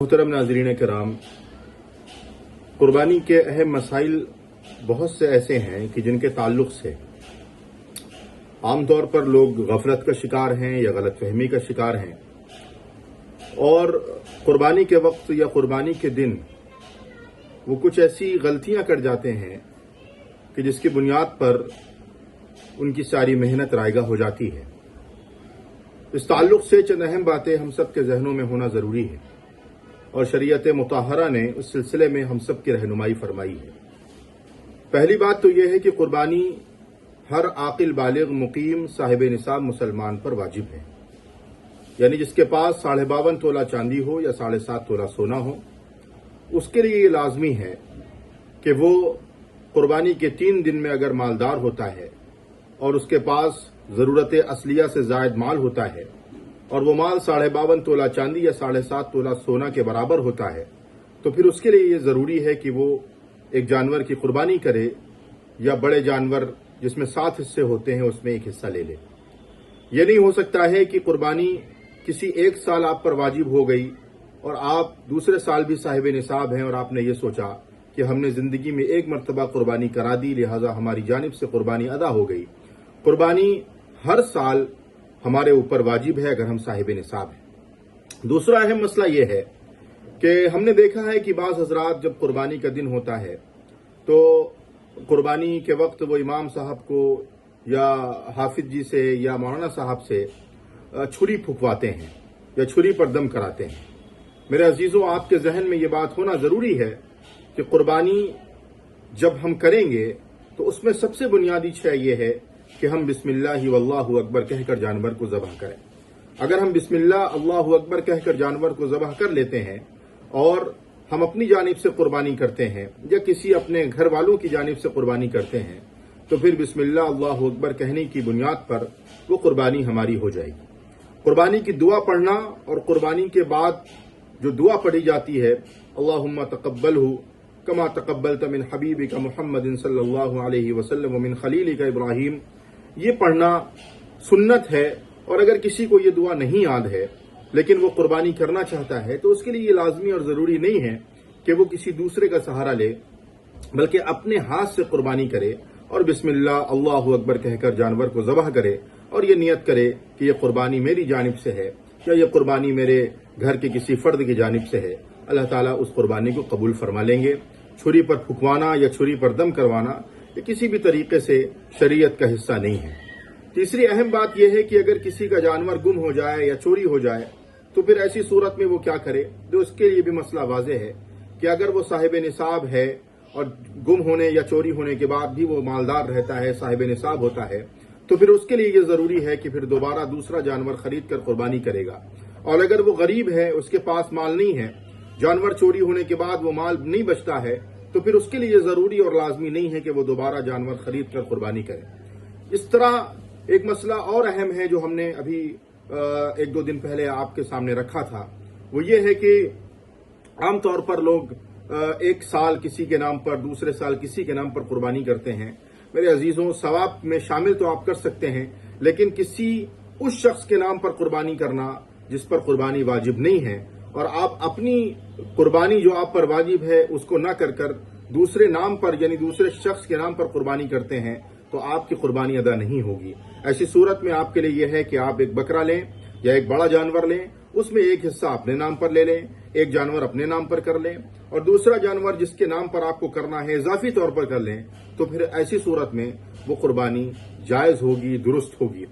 محترم नाज़रीन कराम, कुर्बानी के अहम मसाइल बहुत से ऐसे हैं कि जिनके ताल्लुक से आमतौर पर लोग गफलत का शिकार हैं या गलतफहमी का शिकार हैं और कुर्बानी के वक्त या कुर्बानी के दिन वो कुछ ऐसी गलतियां कर जाते हैं कि जिसकी बुनियाद पर उनकी सारी मेहनत रायगा हो जाती है। इस ताल्लुक से चंद अहम बातें हम सब के जहनों में होना ज़रूरी है और शरीयत मुताहरा ने उस सिलसिले में हम सब की रहनुमाई फरमाई है। पहली बात तो यह है कि कुर्बानी हर आकिल बालिग मुकीम साहिब निसाब मुसलमान पर वाजिब है, यानी जिसके पास 52.5 तोला चांदी हो या 7.5 तोला सोना हो, उसके लिए ये लाजमी है कि वो कुर्बानी के 3 दिन में अगर मालदार होता है और उसके पास ज़रूरत असलिया से ज़ायद माल होता है और वो माल 52.5 तोला चांदी या 7.5 तोला सोना के बराबर होता है, तो फिर उसके लिए ये ज़रूरी है कि वो एक जानवर की कुर्बानी करे या बड़े जानवर जिसमें 7 हिस्से होते हैं उसमें एक हिस्सा ले ले। ये नहीं हो सकता है कि कुर्बानी किसी एक साल आप पर वाजिब हो गई और आप दूसरे साल भी साहिब निसाब हैं और आपने ये सोचा कि हमने ज़िंदगी में एक मरतबा कुर्बानी करा दी, लिहाजा हमारी जानिब से कुर्बानी अदा हो गई। कुर्बानी हर साल हमारे ऊपर वाजिब है अगर हम साहिब निसाब हैं। दूसरा अहम मसला यह है कि हमने देखा है कि बाज़ हज़रात जब कुर्बानी का दिन होता है तो कुर्बानी के वक्त वो इमाम साहब को या हाफिज जी से या मौलाना साहब से छुरी फुकवाते हैं या छुरी पर दम कराते हैं। मेरे अजीज़ों, आपके जहन में ये बात होना ज़रूरी है कि कुर्बानी जब हम करेंगे तो उसमें सबसे बुनियादी शय ये है कि हम बिस्मिल्लाह वल्लाहु अकबर कहकर जानवर को ज़बह करें। अगर हम बिस्मिल्लाह अल्लाहु अकबर कहकर जानवर को ज़बह कर लेते हैं और हम अपनी जानिब से कुर्बानी करते हैं या किसी अपने घर वालों की जानिब से कुर्बानी करते हैं तो फिर बिस्मिल्लाह अल्लाहु अकबर कहने की बुनियाद पर वो कुर्बानी हमारी हो जाएगी। कुर्बानी की दुआ पढ़ना और कुर्बानी के बाद जो दुआ पढ़ी जाती है, अल्लाहुम्मा तक़ब्बलहु कमा तक़ब्बलत मिन हबीबिका मुहम्मदिन सल्लल्लाहु अलैहि वसल्लम व मिन खलीलिका इब्राहीम, ये पढ़ना सुन्नत है। और अगर किसी को ये दुआ नहीं याद है लेकिन वो कुर्बानी करना चाहता है तो उसके लिए ये लाजमी और ज़रूरी नहीं है कि वो किसी दूसरे का सहारा ले, बल्कि अपने हाथ से कुर्बानी करे और बिस्मिल्लाह अल्लाहु अकबर कहकर जानवर को ज़बह करे और ये नियत करे कि ये कुर्बानी मेरी जानिब से है या ये कुर्बानी मेरे घर के किसी फ़र्द की जानिब से है। अल्लाह ताला उस कुर्बानी को कबूल फरमा लेंगे। छुरी पर फुकवाना या छुरी पर दम करवाना ये किसी भी तरीके से शरीयत का हिस्सा नहीं है। तीसरी अहम बात यह है कि अगर किसी का जानवर गुम हो जाए या चोरी हो जाए तो फिर ऐसी सूरत में वो क्या करे। तो उसके लिए भी मसला वाज़ेह है कि अगर वो साहिब निसाब है और गुम होने या चोरी होने के बाद भी वो मालदार रहता है, साहिब निसाब होता है, तो फिर उसके लिए ये ज़रूरी है कि फिर दोबारा दूसरा जानवर खरीद कर कुर्बानी करेगा। और अगर वो गरीब है, उसके पास माल नहीं है, जानवर चोरी होने के बाद वो माल नहीं बचता है, तो फिर उसके लिए ज़रूरी और लाजमी नहीं है कि वो दोबारा जानवर खरीद कर कुर्बानी करे। इस तरह एक मसला और अहम है जो हमने अभी 1-2 दिन पहले आपके सामने रखा था, वो ये है कि आमतौर पर लोग एक साल किसी के नाम पर, दूसरे साल किसी के नाम पर कुर्बानी करते हैं। मेरे अजीज़ों, सवाब में शामिल तो आप कर सकते हैं, लेकिन किसी उस शख्स के नाम पर कुर्बानी करना जिस पर कुर्बानी वाजिब नहीं है और आप अपनी कुर्बानी जो आप पर वाजिब है उसको न कर दूसरे नाम पर यानी दूसरे शख्स के नाम पर कुर्बानी करते हैं तो आपकी कुर्बानी अदा नहीं होगी। ऐसी सूरत में आपके लिए यह है कि आप एक बकरा लें या एक बड़ा जानवर लें, उसमें एक हिस्सा अपने नाम पर ले लें, एक जानवर अपने नाम पर कर लें और दूसरा जानवर जिसके नाम पर आपको करना है इजाफी तौर पर कर लें, तो फिर ऐसी सूरत में वो कुर्बानी जायज़ होगी, दुरुस्त होगी।